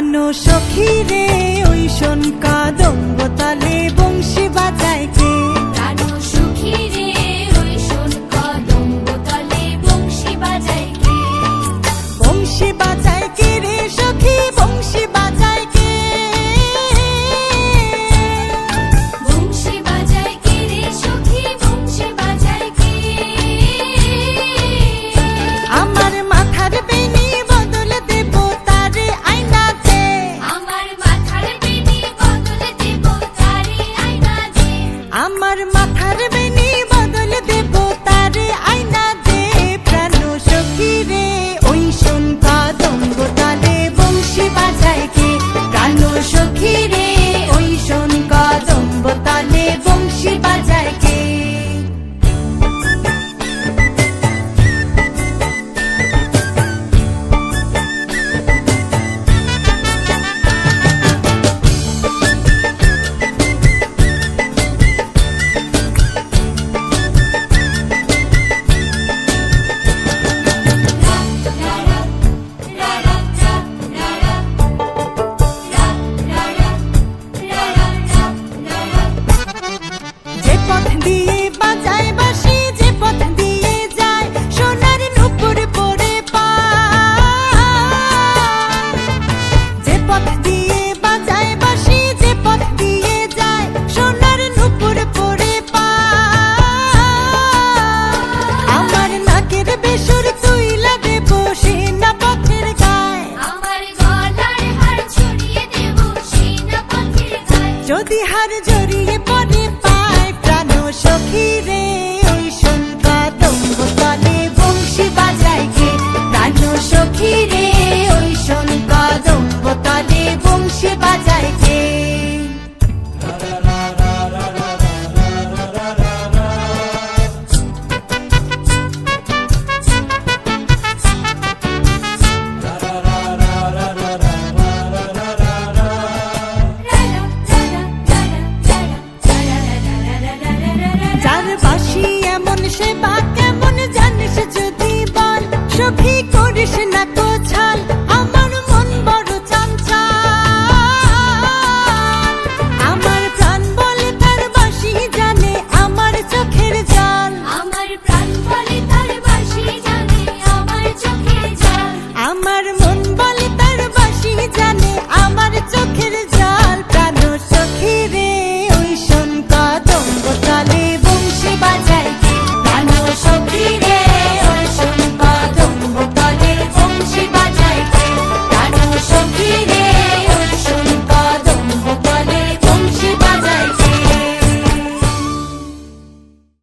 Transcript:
প্রাণ সখী রে ওই শোন কদম্ব তলে বংশী বাজায় কে? প্রাণ সখী রে ওই শোন কদম্ব তলে বংশী বাজায় কে? বংশী বাজায় কে রে সখী, বংশী বাজায় কে? বংশী বাজায় কে রে সখী, বংশী বাজায় কে? আমার মাথার বেনি বদল দেব তারে আয়না দে। আমার মাথার বেনি বদল দেব তারে আয়না দে। আমার মাথার বেনি বদল দেব তারে আয়না দে। প্রাণ সখী রে ওই শোন কদম্ব তলে বংশী বাজায় কে? প্রাণ সখী রে ওই শোন কদম্ব তলে বংশী বাজায় কে? যে পথ দিয়ে বাজায় বাঁশি, যে পথ দিয়ে যায় সোনার নূপুর পরে পায়। যে পথ দিয়ে বাজায় বাঁশি, যে পথ দিয়ে যায় সোনার নূপুর পরে পায়। আমার নাকের বেসুর তুইলা দেব সে না পথের গায়। আমার গলার হার ছড়িয়ে দেব সিনা পথের গায়। যদি হার জড়িয়ে পড়ে পায় প্রাণ সখী রে ওই শোন কদম্ব তলে বংশী বাজায় কে? প্রাণ সখী রে ওই শোন কদম্ব তলে বংশী বাজায় কে? যার বাঁশি এমন সে বা কেমন জানিস যদি বল, সখী